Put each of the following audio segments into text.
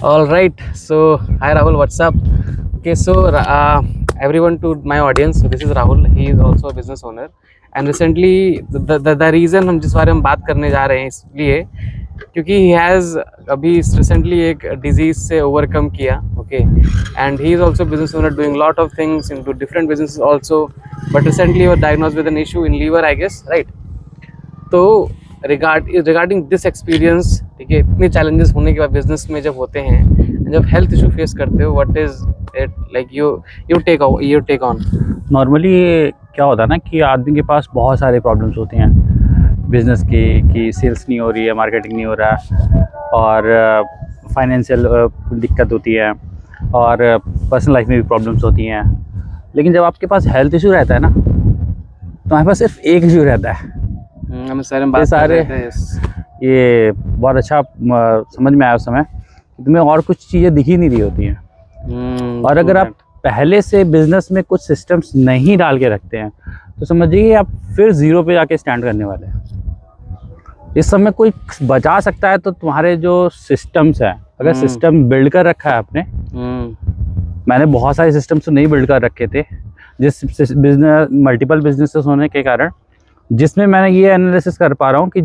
All right. So, hi Rahul, what's up? Okay, so everyone to my audience. So this is Rahul. He is also a business owner. And recently, the reason हम जिस बारे में बात करने जा रहे हैं इसलिए क्योंकि he has अभी recently एक disease से overcome किया. Okay, and he is also a business owner doing lot of things into different businesses also. But recently, he was diagnosed with an issue in liver, I guess, right? तो regarding this experience, ठीक है, इतने challenges होने के बाद business में जब होते हैं, जब हेल्थ इशू फेस करते हो, what is it like you take on? Normally क्या होता है ना कि आदमी के पास बहुत सारे प्रॉब्लम्स होते हैं बिज़नेस की, कि सेल्स नहीं हो रही है, मार्केटिंग नहीं हो रहा है, और फाइनेंशियल दिक्कत होती है, और पर्सनल लाइफ में भी प्रॉब्लम्स होती हैं। लेकिन जब आपके पास हेल्थ इशू रहता है ना, तो हमारे पास सिर्फ एक इशू रहता है। ये बहुत अच्छा समझ में आया उस समय, तुम्हें और कुछ चीज़ें दिख ही नहीं रही होती हैं। और अगर आप पहले से बिजनेस में कुछ सिस्टम्स नहीं डाल के रखते हैं तो समझिए आप फिर ज़ीरो पे जाके स्टैंड करने वाले हैं। इस समय कोई बचा सकता है तो तुम्हारे जो सिस्टम्स हैं, अगर सिस्टम बिल्ड कर रखा है आपने, मैंने बहुत सारे सिस्टम्स तो नहीं बिल्ड कर रखे थे, जिस बिजनेस मल्टीपल बिजनेसेस होने के कारण, जिसमें मैंने ये एनालिसिस कर पा रहा हूँ कि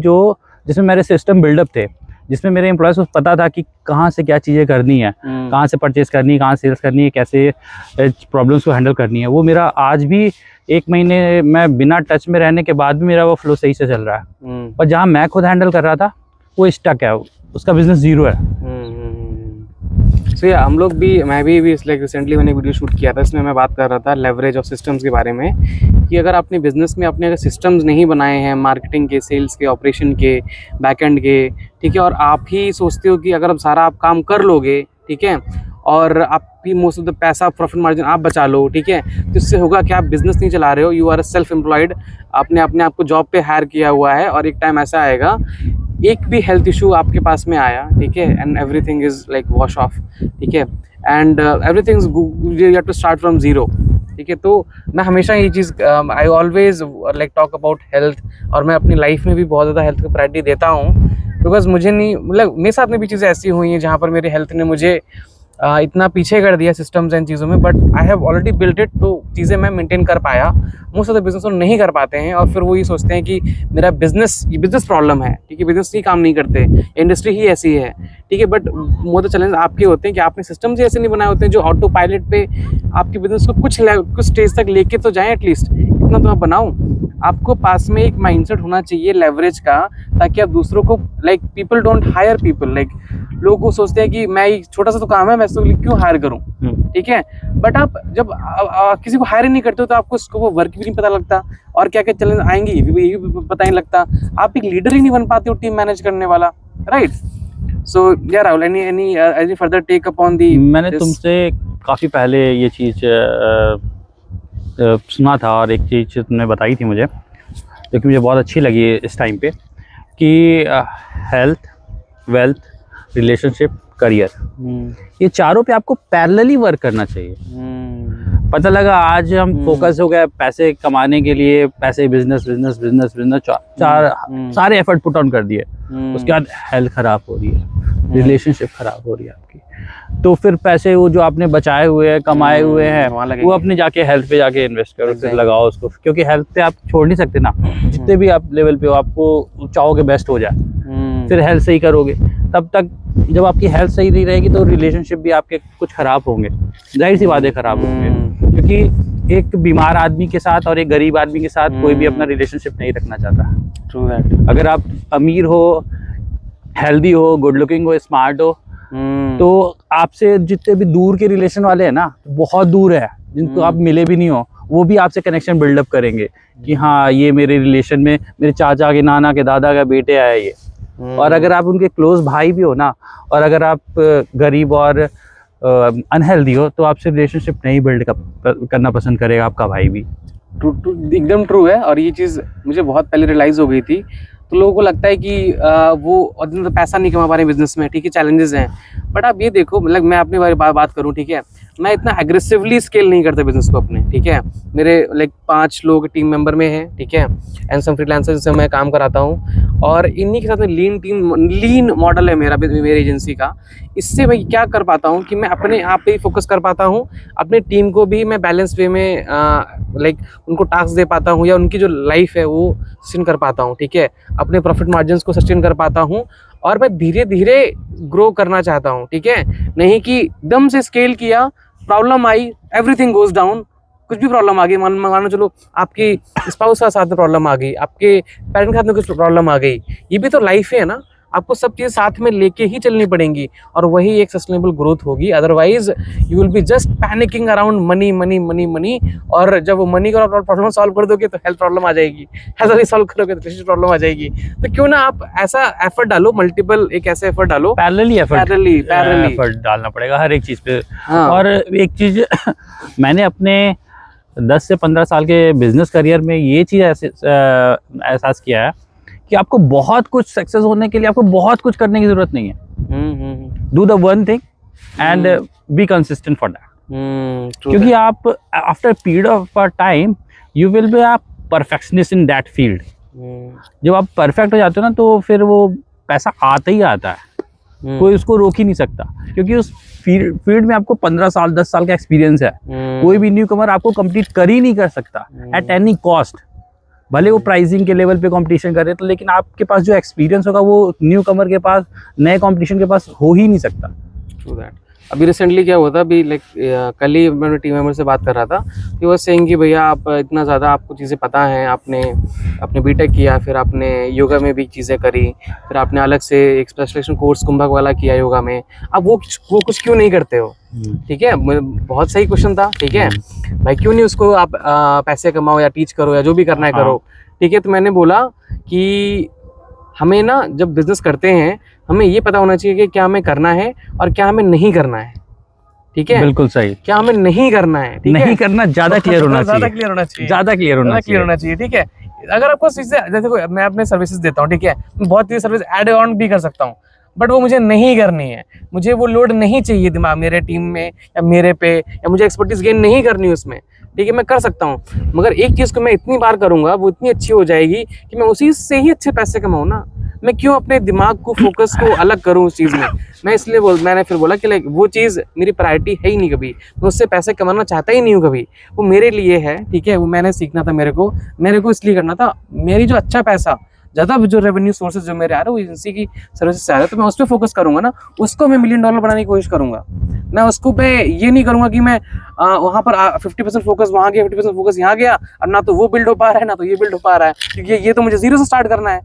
जिसमें मेरे सिस्टम बिल्डअप थे, जिसमें मेरे एम्प्लॉयज़ को पता था कि कहाँ से क्या चीज़ें करनी है, कहाँ से परचेज़ करनी है, कहाँ से सेल्स करनी है, कैसे प्रॉब्लम्स को हैंडल करनी है, वो मेरा आज भी 1 महीने मैं बिना टच में रहने के बाद भी मेरा वो फ्लो सही से चल रहा है। और जहाँ मैं खुद हैंडल कर रहा था वो स्टक है, उसका बिजनेस ज़ीरो है। सो हम लोग भी, मैं भी लाइक रिसेंटली मैंने वीडियो शूट किया था, इसमें मैं बात कर रहा था लेवरेज ऑफ सिस्टम्स के बारे में, कि अगर अपने बिजनेस में अपने अगर सिस्टम्स नहीं बनाए हैं, मार्केटिंग के, सेल्स के, ऑपरेशन के, बैकएंड के, ठीक है, और आप ही सोचते हो कि अगर आप सारा आप काम कर लोगे, ठीक है, और आप भी मोस्ट ऑफ द पैसा प्रॉफिट मार्जिन आप बचा लो, ठीक है, तो इससे होगा कि आप बिजनेस नहीं चला रहे हो, यू आर सेल्फ एम्प्लॉयड, आपने अपने आप को जॉब पे हायर किया हुआ है, और एक टाइम ऐसा आएगा, एक भी हेल्थ इशू आपके पास में आया, ठीक है, and everything is like wash off, ठीक है, and everything you have to start from zero, ठीक है। तो मैं हमेशा ये चीज़ I always like talk about health, और मैं अपनी लाइफ में भी बहुत ज़्यादा हेल्थ को प्रायोरिटी देता हूँ, बिकॉज मुझे नहीं, मतलब मेरे साथ में भी चीज़ें ऐसी हुई हैं जहाँ पर मेरे हेल्थ ने मुझे इतना पीछे कर दिया सिस्टम्स एंड चीज़ों में, but I have already built it, तो चीज़ें मैं मेंटेन कर पाया। मोस्ट ऑफ द बिजनेस नहीं कर पाते हैं, और फिर वो ये सोचते हैं कि मेरा ये बिजनेस प्रॉब्लम है, ठीक है, बिजनेस ही काम नहीं करते, इंडस्ट्री ही ऐसी है, ठीक है, बट वो तो चैलेंज आपके होते हैं कि आपने सिस्टम्स ही ऐसे नहीं बनाए होते हैं जो ऑटो पायलट पे आपके बिजनेस को कुछ स्टेज तक लेके तो जाएँ, एटलीस्ट इतना तो आप बनाओ। आपको पास में एक माइंडसेट होना चाहिए लेवरेज का, ताकि आप दूसरों को, like people don't hire people, like लोग को सोचते हैं कि मैं एक छोटा सा तो काम है, मैं इसको क्यों हायर करूं, ठीक है, बट आप जब किसी को हायर ही नहीं करते हो तो आपको उसको वो वर्क भी नहीं पता लगता, और क्या क्या चैलेंज आएंगे ये भी पता नहीं लगता, आप एक लीडर ही नहीं बन पाते हो टीम मैनेज करने वाला, right? So yeah Rahul, any further take up on the? मैंने तुमसे काफ़ी पहले ये चीज़ सुना था, और एक चीज़ तुमने बताई थी मुझे, जो कि मुझे बहुत अच्छी लगी इस टाइम पे, कि हेल्थ, वेल्थ, रिलेशनशिप, करियर, ये चारों पे आपको पैरेलली वर्क करना चाहिए। पता लगा आज हम फोकस हो गए पैसे कमाने के लिए, पैसे, बिजनेस, सारे एफर्ट पुट ऑन कर दिए, उसके बाद हेल्थ खराब हो रही है, रिलेशनशिप खराब हो रही है आपकी, तो फिर पैसे वो जो आपने बचाए हुए हैं, कमाए हुए हैं, वो अपने जाके हेल्थ पे जाके इन्वेस्ट करो, फिर लगाओ उसको, क्योंकि हेल्थ पे आप छोड़ नहीं सकते ना, जितने भी आप लेवल पे हो, आपको चाहोगे बेस्ट हो जाए, फिर हेल्थ सही करोगे, तब तक जब आपकी हेल्थ सही नहीं रहेगी तो रिलेशनशिप भी आपके कुछ खराब होंगे, जाहिर सी बातें खराब होंगे, क्योंकि एक बीमार आदमी के साथ और एक गरीब आदमी के साथ कोई भी अपना रिलेशनशिप नहीं रखना चाहता। True that. अगर आप अमीर हो, हेल्दी हो, गुड लुकिंग हो, स्मार्ट हो, तो आपसे जितने भी दूर के रिलेशन वाले हैं ना, बहुत दूर है, जिनको आप मिले भी नहीं हो, वो भी आपसे कनेक्शन बिल्डअप करेंगे कि हाँ ये मेरे रिलेशन में मेरे चाचा के, नाना के, दादा का बेटे आया ये। और अगर आप उनके क्लोज भाई भी हो ना, और अगर आप गरीब और अनहेल्दी हो, तो आपसे रिलेशनशिप नहीं बिल्ड करना पसंद करेगा आपका भाई भी। एकदम ट्रू है, और ये चीज़ मुझे बहुत पहले रियलाइज़ हो गई थी। तो लोगों को लगता है कि वो पैसा नहीं कमा पा रहे बिजनेस में, ठीक है, चैलेंजेस हैं, बट आप ये देखो, मतलब मैं अपनी बात करूँ, ठीक है, मैं इतना एग्रेसिवली स्केल नहीं करता बिजनेस को अपने, ठीक है। मेरे लाइक 5 लोग टीम मेंबर में हैं, ठीक है, एंड सम फ्रीलांसर्स से मैं काम कराता हूँ, और इन्हीं के साथ में लीन मॉडल है मेरा, मेरी एजेंसी का। इससे मैं क्या कर पाता हूँ कि मैं अपने आप पे ही फोकस कर पाता हूँ, अपनी टीम को भी मैं बैलेंस वे में लाइक उनको टास्क दे पाता हूँ, या उनकी जो लाइफ है वो सस्टेन कर पाता हूँ, ठीक है, अपने प्रॉफिट मार्जिन्स को सस्टेन कर पाता हूँ, और मैं धीरे धीरे ग्रो करना चाहता हूँ, ठीक है। नहीं कि एकदम से स्केल किया, प्रॉब्लम आई, एवरीथिंग गोज डाउन, कुछ भी प्रॉब्लम आ गई, मानो चलो आपकी स्पाउस के साथ में प्रॉब्लम आ गई, आपके पेरेंट के साथ में कुछ प्रॉब्लम आ गई, ये भी तो लाइफ है ना, आपको सब चीज़ साथ में लेके ही चलनी पड़ेंगी, और वही एक सस्टेनेबल ग्रोथ होगी। Otherwise you will be just panicking around money money money money, और जब वो मनी का प्रॉब्लम सॉल्व कर दोगे तो हेल्थ प्रॉब्लम आ जाएगी, हेल्थ नहीं सॉल्व करोगे तो रिलेशनशिप प्रॉब्लम आ जाएगी। तो क्यों ना आप ऐसा एफर्ट डालो, मल्टीपल एक ऐसे एफर्ट डालो, पैरेलली पैरेलली एफर्ट डालना पड़ेगा हर एक चीज़ पे। हाँ। और एक चीज़ मैंने अपने 10 से 15 साल के बिजनेस करियर में ये चीज़ एहसास किया है कि आपको बहुत कुछ सक्सेस होने के लिए आपको बहुत कुछ करने की जरूरत नहीं है। Do the one thing and be consistent for that, क्योंकि आप after period of time you will be a perfectionist in that field. जब आप परफेक्ट हो जाते हो ना तो फिर वो पैसा आता ही आता है, कोई उसको रोक ही नहीं सकता, क्योंकि उस फील्ड में आपको 15 साल 10 साल का एक्सपीरियंस है। कोई भी न्यू कमर आपको कंप्लीट कर ही नहीं कर सकता एट एनी कॉस्ट, भले वो प्राइसिंग के लेवल पे कंपटीशन कर रहे तो, लेकिन आपके पास जो एक्सपीरियंस होगा वो न्यू कमर के पास, नए कंपटीशन के पास हो ही नहीं सकता। True that. अभी रिसेंटली क्या हुआ था, अभी लाइक कल ही मैं टीम मेंबर से बात कर रहा था, कि वो सेइंग कि भैया आप इतना ज़्यादा आपको चीज़ें पता हैं, आपने बीटेक किया, फिर आपने योगा में भी चीज़ें करी, फिर आपने अलग से एक स्पेशलाइजेशन कोर्स कुंभक वाला किया योगा में, अब वो कुछ क्यों नहीं करते हो? ठीक है, बहुत सही क्वेश्चन था, ठीक है भाई, क्यों नहीं उसको आप पैसे कमाओ या टीच करो या जो भी करना है करो, ठीक है। तो मैंने बोला कि हमें ना जब बिजनेस करते हैं हमें ये पता होना चाहिए कि क्या हमें करना है और क्या हमें नहीं करना है, ठीक है, बिल्कुल सही, क्या हमें नहीं करना है, ठीक नहीं है? करना ज्यादा क्लियर होना चाहिए, ज्यादा क्लियर होना चाहिए, ज्यादा क्लियर होना चाहिए, ठीक है। अगर आपको चीजें, जैसे मैं अपने सर्विसेज देता हूँ, ठीक है, मैं बहुत सी सर्विस एड ऑन भी कर सकता हूँ, बट वो मुझे नहीं करनी है, मुझे वो लोड नहीं चाहिए दिमाग मेरे टीम में या मेरे पे, या मुझे एक्सपर्टीज गेन नहीं करनी उसमें, ठीक है, मैं कर सकता हूँ, मगर एक चीज़ को मैं इतनी बार करूँगा वो इतनी अच्छी हो जाएगी कि मैं उसी से ही अच्छे पैसे कमाऊँ ना। मैं क्यों अपने दिमाग को, फोकस को अलग करूँ उस चीज़ में? मैं इसलिए मैंने फिर बोला कि लाइक वो चीज़ मेरी प्रायोरिटी है ही नहीं कभी, मैं उससे पैसे कमाना चाहता ही नहीं हूँ कभी, वो मेरे लिए है, ठीक है, वो मैंने सीखना था, मेरे को इसलिए करना था, मेरी जो अच्छा पैसा, ज़्यादा जो रेवेन्यू सोर्सेज जो मेरे आ रहे हैं वो एजेंसी की सर्विस से आ रहे हैं, तो मैं उस पर फोकस करूंगा ना, उसको मैं $1 मिलियन बनाने की कोशिश करूंगा। मैं उसको पे ये नहीं करूंगा कि मैं वहाँ पर 50% फोकस वहाँ गया, 50% फोकस यहाँ गया, और ना तो वो बिल्ड हो पा रहा है ना तो ये बिल्ड हो पा रहा है, क्योंकि ये तो मुझे जीरो से स्टार्ट करना है,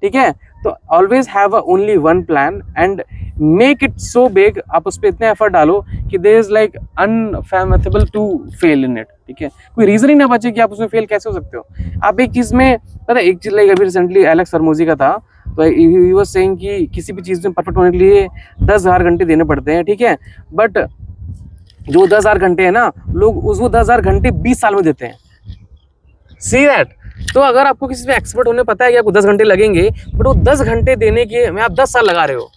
ठीक है। तो always have only one plan and make it so big, आप उस पर इतने एफर्ट डालो कि there is like unfathomable to fail in it, ठीक है, कोई रीजन ही ना बचे कि आप उसमें फेल कैसे हो सकते हो। आप एक चीज में, पता है एक चीज, लाइक अभी रिसेंटली एलेक्स फर्मोजी का था, तो ही वाज सेइंग कि किसी भी चीज में परफेक्ट होने के लिए 10,000 घंटे देने पड़ते हैं, ठीक है, बट जो 10,000 घंटे है ना, लोग वो 10,000 घंटे 20 साल में देते हैं। See that. तो अगर आपको किसी में एक्सपर्ट होने पता है कि आपको 10 घंटे लगेंगे, बट वो 10 घंटे देने के में आप 10 साल लगा रहे हो,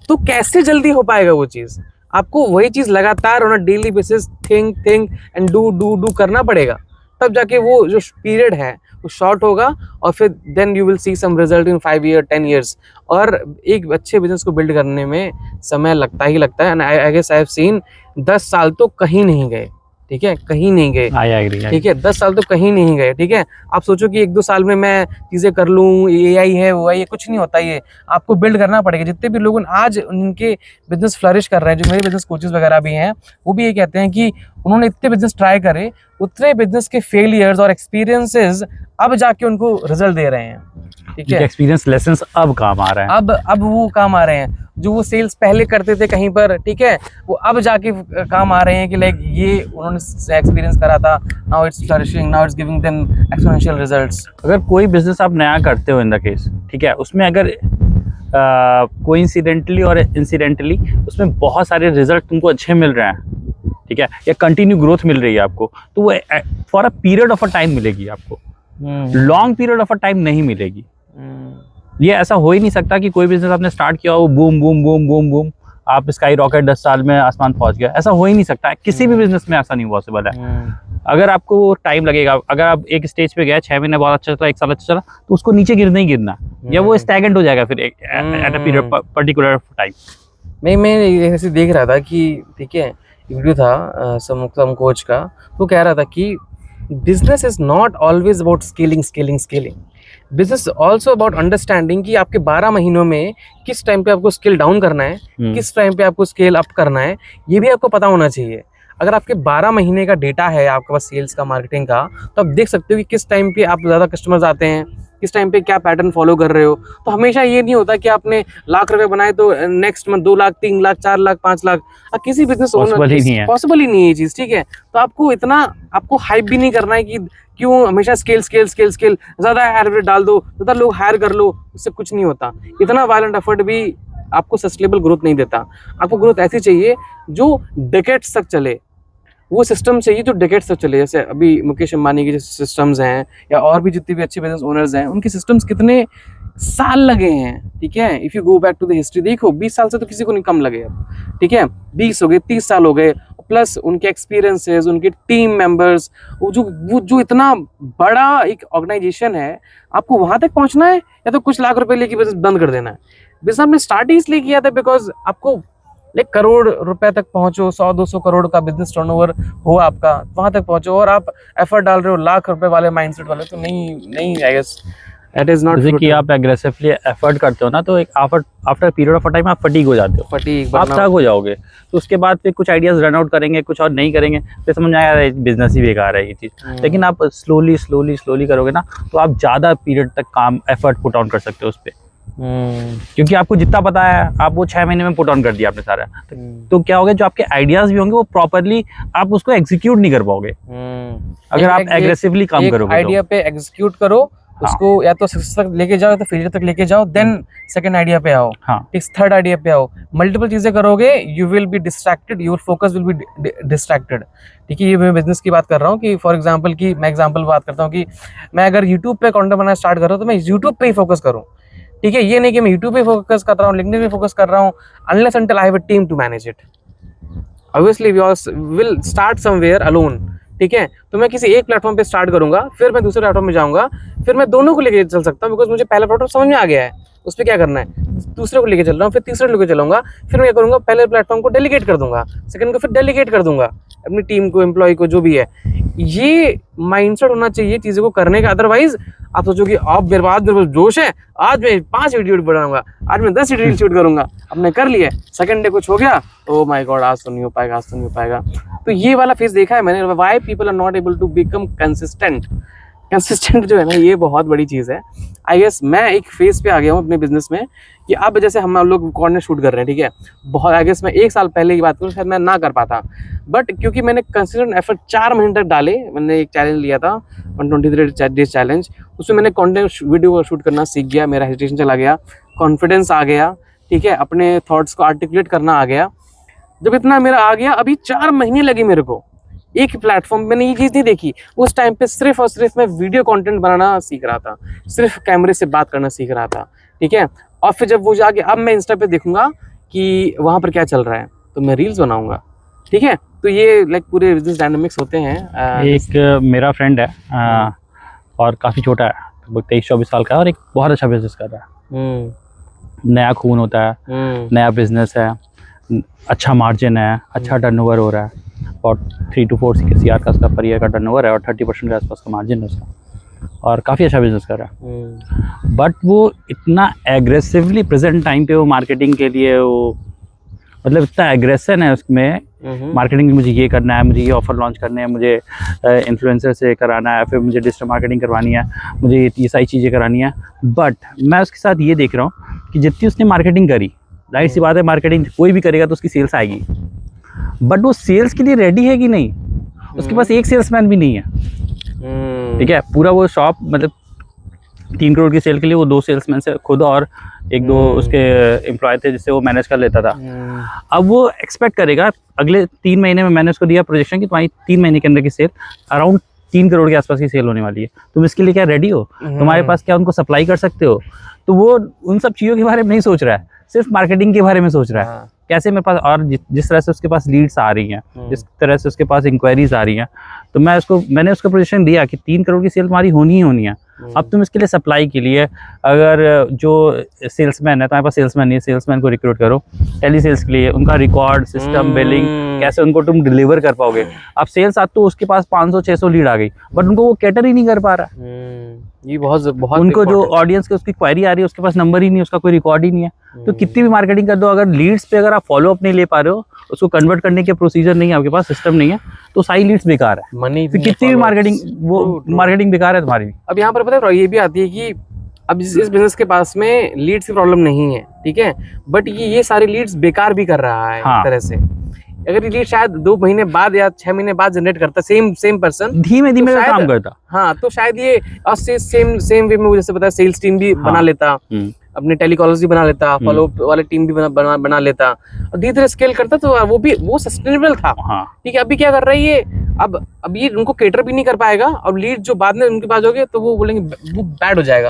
तो कैसे जल्दी हो पाएगा वो चीज़? आपको वही चीज़ लगातार on a daily basis think and do करना पड़ेगा, तब जाके वो जो पीरियड है वो शॉर्ट होगा, और फिर then you will see some result in 5 year 10 years. और एक अच्छे बिजनेस को बिल्ड करने में समय लगता ही लगता है, and I guess I have seen 10 साल तो कहीं नहीं गए, ठीक है, कहीं नहीं गए, ठीक है, 10 साल तो कहीं नहीं गए, ठीक है। आप सोचो कि 1-2 साल में मैं चीज़ें कर लूँ, AI है वो है, ये कुछ नहीं होता, ये आपको बिल्ड करना पड़ेगा। जितने भी लोग आज उनके बिजनेस फ्लरिश कर रहे हैं, जो मेरे बिजनेस कोचेस वगैरह भी हैं, वो भी ये कहते हैं कि उन्होंने इतने बिजनेस ट्राई करे, उतने बिजनेस के फेलियर्स और एक्सपीरियंसेस अब जाके उनको रिजल्ट दे रहे हैं, ठीक है, एक्सपीरियंस लेसन्स अब काम आ रहे हैं, अब वो काम आ रहे हैं, जो वो सेल्स पहले करते थे कहीं पर, ठीक है, वो अब जाके काम आ रहे हैं कि लाइक ये उन्होंने एक्सपीरियंस करा था, now it's flourishing, now it's giving them exponential results. अगर कोई बिजनेस आप नया करते हो इन द केस, ठीक है, उसमें अगर कोइंसिडेंटली और इंसिडेंटली उसमें बहुत सारे रिजल्ट तुमको अच्छे मिल रहे हैं, ठीक है, या कंटिन्यू ग्रोथ मिल रही है आपको, तो वो for a period of a time मिलेगी आपको, long period of a time नहीं मिलेगी। ये ऐसा हो ही नहीं सकता कि कोई बिजनेस आपने स्टार्ट किया हो, boom boom boom boom boom, आप स्काई रॉकेट 10 साल में आसमान पहुंच गए, ऐसा हो ही नहीं सकता है, किसी भी बिजनेस में ऐसा नहीं पॉसिबल है। अगर आपको टाइम लगेगा, अगर आप एक स्टेज पे गए, 6 महीने बहुत अच्छा चला, 1 साल अच्छा चला, तो उसको नीचे गिरना ही गिरना, या वो स्टैगनेंट हो जाएगा फिर at a period particular time. मैं ऐसे देख रहा था कि ठीक है, वीडियो था सम कोच का, तो कह रहा था कि business is not always about scaling. Business also about understanding कि आपके 12 महीनों में किस टाइम पे आपको स्केल डाउन करना है, किस टाइम पे आपको स्केल अप करना है, ये भी आपको पता होना चाहिए। अगर आपके 12 महीने का डेटा है आपके पास सेल्स का, मार्केटिंग का, तो आप देख सकते हो कि किस टाइम पे आप ज़्यादा कस्टमर्स आते हैं, किस टाइम पे क्या पैटर्न फॉलो कर रहे हो। तो हमेशा ये नहीं होता कि आपने लाख रुपए बनाए तो नेक्स्ट मंथ 2 लाख, 3 लाख, 4 लाख, 5 लाख, किसी बिजनेस पॉसिबल ही नहीं है, पॉसिबल ही नहीं है ये चीज़, ठीक है। तो आपको हाइप भी नहीं करना है कि क्यों हमेशा स्केल, ज़्यादा हायर डाल दो, ज़्यादा लोग हायर कर लो, उससे कुछ नहीं होता। इतना वायलेंट एफर्ट भी आपको सस्टेनेबल ग्रोथ नहीं देता। आपको ग्रोथ ऐसी चाहिए जो डेकेड्स तक चले, वो सिस्टम चाहिए जो डेकेड्स तक चले। जैसे अभी मुकेश अंबानी के जो सिस्टम्स हैं, या और भी जितने भी अच्छे बिजनेस ओनर्स हैं, उनके सिस्टम्स कितने साल लगे हैं, ठीक है। If you go back to the history, देखो 20 साल से तो किसी को नहीं कम लगे अब, ठीक है। 20 हो गए, 30 साल हो गए, प्लस उनके एक्सपीरियंसेस, उनके टीम मेंबर्स, वो जो इतना बड़ा एक ऑर्गेनाइजेशन है, आपको वहाँ तक पहुँचना है या तो कुछ लाख रुपए लेके बिजनेस बंद कर देना है। बिजनेस आपने स्टार्ट ही इसलिए किया था बिकॉज आपको लाइक करोड़ रुपए तक पहुंचो, 100-200 करोड़ का बिजनेस टर्नओवर हो आपका, वहां तक पहुंचो, और आप एफर्ट डाल रहे हो लाख रुपए वाले माइंडसेट वाले, तो नहीं I guess that is not. जैसे कि आप एग्रेसिवली एफर्ट करते हो ना, तो एक आफ्टर पीरियड ऑफ टाइम आप फटीग हो जाते हो, आप थक हो जाओगे, तो उसके बाद फिर कुछ आइडियाज रन आउट करेंगे, कुछ और नहीं करेंगे, फिर समझ में आएगा बिजनेस ही बेकार है ये चीज़। लेकिन आप स्लोली करोगे ना, तो आप ज़्यादा पीरियड तक काम एफर्ट पुट ऑन कर सकते हो उस पर, क्योंकि आपको जितना पता है आप वो 6 महीने में पुट ऑन कर दिया आपने सारा। तो क्या होगा, जो आपके आइडियाज भी होंगे वो प्रॉपरली आप उसको एग्जीक्यूट नहीं कर पाओगे अगर आप एग्रेसिवली काम करोगे। आइडिया पे एग्जीक्यूट करो, उसको या तो सक्सेस तक लेके जाओ या तो फेलियर तक लेके जाओ, देन सेकंड आइडिया पे आओ, इस थर्ड आइडिया पे आओ। मल्टीपल चीजें करोगे, you will B distracted, your focus will be distracted, ठीक है। ये मैं बिजनेस की बात कर रहा हूँ कि फॉर एग्जांपल की मैं एग्जांपल बात करता हूँ कि मैं अगर यूट्यूब पे कंटेंट बनाना स्टार्ट कर रहा हूँ तो मैं यूट्यूब पे ही फोकस करूँ, ठीक है। ये नहीं कि मैं यूट्यूब पे फोकस कर रहा हूँ, लिंक्डइन पे फोकस कर रहा हूँ, unless until I have a team to manage it. Obviously we will start somewhere alone, ठीक है। तो मैं किसी एक प्लेटफॉर्म पे स्टार्ट करूंगा, फिर मैं दूसरे प्लेटफॉर्म में जाऊंगा, फिर मैं दोनों को लेके चल सकता हूँ बिकॉज मुझे पहला प्लेटफॉर्म समझ में आ गया है, उस पर क्या करना है। दूसरे को लेके चल रहा हूँ, फिर तीसरे लेके चलूंगा, फिर मैं क्या करूंगा, पहले प्लेटफॉर्म को डेलीगेट कर दूंगा, सेकंड को फिर डेलीगेट कर दूंगा अपनी टीम को, एम्प्लॉय को, जो भी है। ये माइंडसेट होना चाहिए चीज़ों को करने का। अदरवाइज आप सोचोगे आप बर्बाद जोश है, आज मैं 5 वीडियो बनाऊंगा, आज मैं 10 रील शूट करूंगा, अब मैं कर लिया, सेकंड डे कुछ हो गया, ओ माय गॉड आज तो नहीं हो पाएगा, आज तो नहीं हो पाएगा। तो ये वाला फेज देखा है मैंने, why people are not able to become consistent जो है ना, ये बहुत बड़ी चीज़ है। आई गेस मैं एक फेज पे आ गया हूँ अपने बिजनेस में कि अब जैसे हम लोग कॉर्नर शूट कर रहे हैं, ठीक है। बहुत आई गेस मैं 1 साल पहले की बात करूँ शायद मैं ना कर पाता, बट क्योंकि मैंने कंसिस्टेंट एफर्ट 4 महीने तक डाले, मैंने एक चैलेंज लिया था 123 डेज चैलेंज, उसमें मैंने कंटेंट वीडियो शूट करना सीख गया, मेरा हेजिटेशन चला गया, कॉन्फिडेंस आ गया, ठीक है, अपने थॉट्स को आर्टिकुलेट करना आ गया। जब इतना मेरा आ गया, अभी 4 महीने लगे मेरे को एक प्लेटफॉर्म, मैंने ये चीज़ नहीं देखी उस टाइम पे, सिर्फ और सिर्फ मैं वीडियो कंटेंट बनाना सीख रहा था, सिर्फ कैमरे से बात करना सीख रहा था, ठीक है। और फिर जब वो जाके अब मैं इंस्टा पे देखूंगा कि वहाँ पर क्या चल रहा है, तो मैं रील्स बनाऊंगा, ठीक है। तो ये लाइक पूरे बिजनेस डायनामिक्स होते हैं। एक मेरा फ्रेंड है और काफ़ी छोटा है, लगभग 23-24 साल का है, और एक बहुत अच्छा बिजनेस कर रहा है। नया खून होता है, नया बिजनेस है, अच्छा मार्जिन है, अच्छा टर्नओवर हो रहा है, और 3 to 4 CR का उसका पर ईयर का टर्नओवर है, और 30% के आसपास का मार्जिन है उसका, और काफ़ी अच्छा बिजनेस कर रहा है। बट वो इतना एग्रेसिवली प्रेजेंट टाइम पे वो मार्केटिंग के लिए, वो मतलब इतना एग्रेशन है उसमें, मार्केटिंग मुझे ये करना है, मुझे ये ऑफर लॉन्च करने हैं, मुझे इन्फ्लुएंसर से कराना है, फिर मुझे डिजिटल मार्केटिंग करवानी है, मुझे ये सारी चीज़ें करानी है। बट मैं उसके साथ ये देख रहा हूँ कि जितनी उसने मार्केटिंग करी, जाहिर सी बात है मार्केटिंग कोई भी करेगा तो उसकी सेल्स आएगी, बट वो सेल्स के लिए रेडी है कि नहीं, उसके पास एक सेल्समैन भी नहीं है, ठीक है। पूरा वो शॉप मतलब 3 करोड़ की सेल के लिए वो 2 सेल्समैन से खुद और 1-2 उसके एम्प्लॉय थे जिससे वो मैनेज कर लेता था। अब वो एक्सपेक्ट करेगा अगले 3 महीने में, मैंने उसको दिया प्रोजेक्शन कि तुम्हारी 3 महीने के अंदर की सेल अराउंड 3 करोड़ के आसपास की सेल होने वाली है, तुम इसके लिए क्या रेडी हो, तुम्हारे पास क्या उनको सप्लाई कर सकते हो। तो वो उन सब चीज़ों के बारे में नहीं सोच रहा है, सिर्फ मार्केटिंग के बारे में सोच रहा है, कैसे मेरे पास, और जिस तरह से उसके पास लीड्स आ रही हैं, जिस तरह से उसके पास इंक्वायरीज आ रही हैं, तो मैंने उसको पोजीशन दिया कि 3 करोड़ की सेल हमारी होनी ही होनी है। अब तुम इसके लिए सप्लाई के लिए अगर जो सेल्समैन है, तुम्हारे पास सेल्समैन नहीं है, सेल्समैन को रिक्रूट करो टेली सेल्स के लिए, उनका रिकॉर्ड सिस्टम बिलिंग कैसे उनको तुम डिलीवर कर पाओगे। अब सेल्स आज तो उसके पास 500-600 लीड आ गई, बट उनको वो कैटर ही नहीं कर पा रहा। ये बहुत उनको जो ऑडियंस के उसकी क्वेरी आ रही है, उसके पास नंबर ही नहीं है, उसका कोई रिकॉर्ड ही नहीं है। तो कितनी भी मार्केटिंग कर दो, अगर लीड्स पे अगर आप फॉलो अप नहीं ले पा रहे हो, उसको कन्वर्ट करने के प्रोसीजर नहीं है आपके पास, सिस्टम नहीं है, तो सारी लीड्स बेकार है। मनी फिर कितनी भी मार्केटिंग, वो मार्केटिंग बेकार है तुम्हारी। अब यहाँ पर पता है ये भी आती है कि अब इस बिजनेस के पास में लीड्स की प्रॉब्लम नहीं है, ठीक है, बट ये सारी लीड्स बेकार भी कर रहा है। हाँ। एक तरह से अगर ये लीड शायद 2 महीने बाद या 6 महीने बाद जनरेट करता सेम पर्सन, धीमे धीमे तो काम करता। हाँ, तो शायद ये सेम वे में जैसे पता है सेल्स टीम भी बना लेता, अपने टेलीकॉलर्स भी बना लेता, फॉलो अप वाले टीम भी बना लेता, और धीरे धीरे स्केल करता, तो वो सस्टेनेबल था। ठीक है, अभी क्या कर रही है, अब ये उनको केटर भी नहीं कर पाएगा, और लीड जो बाद में उनके पास होगे तो वो बोलेंगे वो बैड हो जाएगा।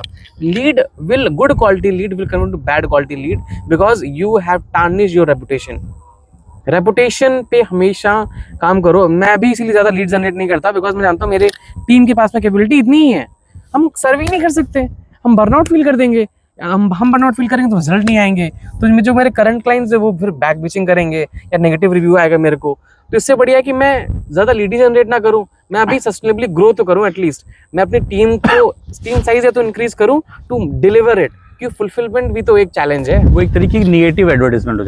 Good quality lead will convert to bad quality lead, because you have tarnish your reputation पे हमेशा काम करो। मैं भी इसीलिए ज्यादा लीड जनरेट नहीं करता, बिकॉज मैं जानता हूँ मेरे टीम के पास में कैपेबिलिटी इतनी ही है, हम सर्वे नहीं कर सकते, हम बर्नआउट फील कर देंगे, हम बर्नआउट फील करेंगे तो रिजल्ट नहीं आएंगे, तो जो मेरे करंट क्लाइंट्स है वो फिर बैक बिचिंग करेंगे या नेगेटिव रिव्यू आएगा मेरे को। तो इससे बढ़िया कि मैं ज्यादा लीड जनरेट ना करूं, मैं अभी सस्टेनेबली ग्रो तो करूं, एटलीस्ट मैं अपनी टीम साइज है तो इंक्रीज करूं टू डिलीवर इट, क्योंकि फुलफिलमेंट भी तो एक चैलेंज है। वो एक तरीके की नेगेटिव एडवर्टाइजमेंट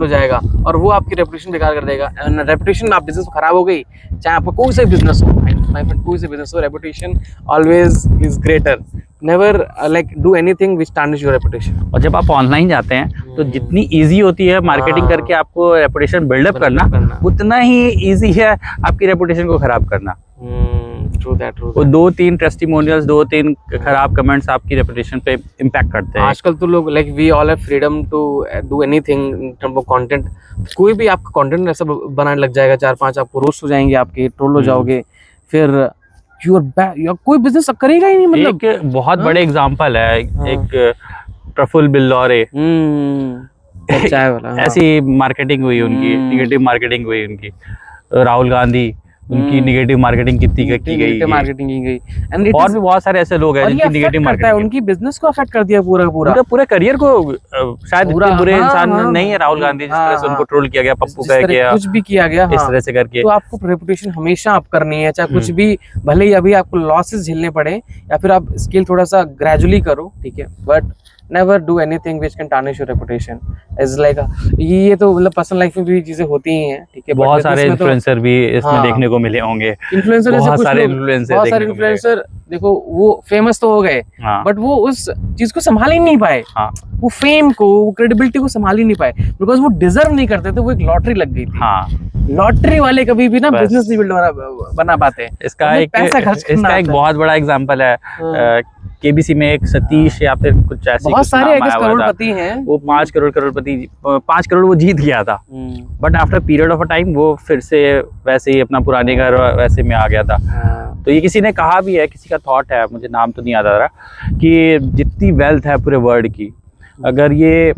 हो जाएगा, और वो आपकी रेपुटेशन बेकार कर देगा। रेपुटेशन आप बिजनेस खराब हो गई, चाहे आपका कोई सा बिजनेस हो, माय फ्रेंड, कोई सा बिजनेस हो, reputation always is greater. Never like do anything which tarnish your reputation. और जब आप ऑनलाइन जाते हैं तो जितनी इजी होती है मार्केटिंग करके आपको रेपुटेशन बिल्डअप करना, उतना ही इजी है आपकी रेपुटेशन को खराब करना। True that. वो 2-3 टेस्टिमोनियल्स, 2-3 खराब कमेंट्स आपकी रेपुटेशन पे इम्पैक्ट करते हैं। आजकल तो लोग like we all have freedom to do anything in terms of content. कोई भी आपका कंटेंट ऐसा बनाने लग जाएगा, 4-5 आपको रोस्ट हो जाएंगे, आपके ट्रोल हो जाओगे, फिर कोई बिजनेस करेगा ही नहीं। मतलब एक बहुत बड़े एग्जांपल है, एक प्रफुल्ल बिल्लौरे, चाय वाला, ऐसी मार्केटिंग हुई उनकी, निगेटिव मार्केटिंग हुई उनकी। राहुल गांधी, उनकी निगेटिव मार्केटिंग कितनी की गई, और भी बहुत सारे ऐसे लोग हैं जिनकी निगेटिव मार्केटिंग उनकी बिजनेस को अफेक्ट कर दिया पूरा करियर को। शायद इतने बुरे इंसान नहीं है राहुल गांधी, जिस तरह से उनको ट्रोल किया गया, पप्पू कह गया, कुछ भी किया गया, इस तरह से करके। तो आपको रेपुटेशन हमेशा अप करनी है, चाहे कुछ भी, भले ही अभी आपको लॉसेस झेलने पड़े, या फिर आप स्केल थोड़ा सा ग्रेजुअली करो, ठीक है, but never do anything which can tarnish your reputation. Is like ये तो मतलब पर्सनल लाइफ में भी चीजें होती ही हैं, ठीक है। बहुत सारे इन्फ्लुएंसर भी इसमें देखने को मिले होंगे। इन्फ्लुएंसर बहुत सारे इन्फ्लुएंसर देखो, वो फेमस तो हो गए, बट वो उस चीज को संभाल ही नहीं पाए, वो फेम को, वो क्रेडिबिलिटी को संभाल ही नहीं पाए, बिकॉज वो डिजर्व नहीं करते थे। वो एक लॉटरी लग गई थी। लॉटरी वाले कभी भी ना बिजनेस नहीं बना पाते। इसका एक बहुत बड़ा एग्जांपल है, केबीसी में एक सतीश या फिर कुछ ऐसे बहुत सारे करोड़पति हैं, वो 5 करोड़ वो जीत गया था, but after period of a time वो फिर से वैसे ही अपना पुराने घर वैसे में आ गया था। तो ये किसी ने कहा भी है, किसी का थॉट है, मुझे नाम तो नहीं याद आ रहा, कि जितनी वेल्थ है पूरे वर्ल्ड की, अगर ये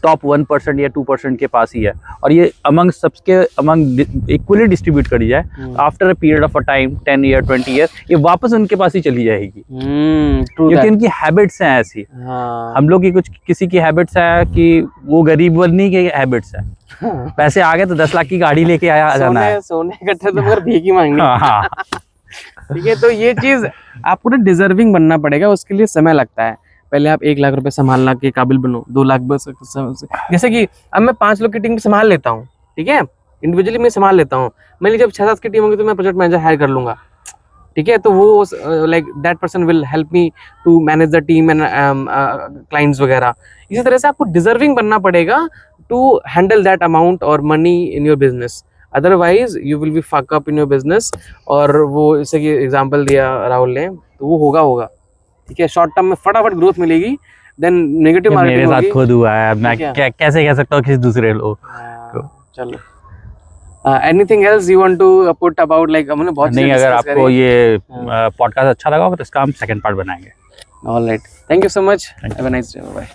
टॉप 1% या 2% के पास ही है, और ये अमंग इक्वली डिस्ट्रीब्यूट करी जाए, after a period of a time 10 year 20 year ये वापस उनके पास ही चली जाएगी, क्योंकि उनकी हैबिट्स हैं ऐसी। हम लोग की किसी की हैबिट्स है कि वो गरीब बनने की हैबिट्स है, पैसे आ गए तो 10 लाख की गाड़ी लेके आया जाना है, सोने इकट्ठे तो मगर भीख ही मांगनी। ठीक है, तो ये चीज आपको ना डिजर्विंग बनना पड़ेगा, उसके लिए समय लगता है। पहले आप 1 लाख रुपए संभालना के काबिल बनो, 2 लाख बस। जैसे कि अब मैं 5 लोग की टीम संभाल लेता हूँ, ठीक है, इंडिविजुअली मैं संभाल लेता हूँ। मैंने जब 6-7 की टीम होगी तो मैं प्रोजेक्ट मैनेजर हायर कर लूंगा, ठीक है, तो वो like that person will help me to manage the team and clients वगैरह। इसी तरह से आपको डिजर्विंग बनना पड़ेगा टू हैंडल दैट अमाउंट और money in your business, otherwise you will be fuck up in your business. और वो जैसे कि एग्जाम्पल दिया राहुल ने, तो वो होगा, ठीक है, शॉर्ट टर्म में फटाफट ग्रोथ मिलेगी, देन नेगेटिव मार्केटिंग होगी। मेरे साथ खुद हुआ है, मैं कैसे कह सकता हूँ किसी दूसरे लोग को। चलो, anything else you want to put about, like हमने बहुत नहीं, अगर आपको ये पॉडकास्ट अच्छा लगा होगा तो इसका हम सेकंड पार्ट बनाएंगे। Alright, thank you so much, have a nice day, bye.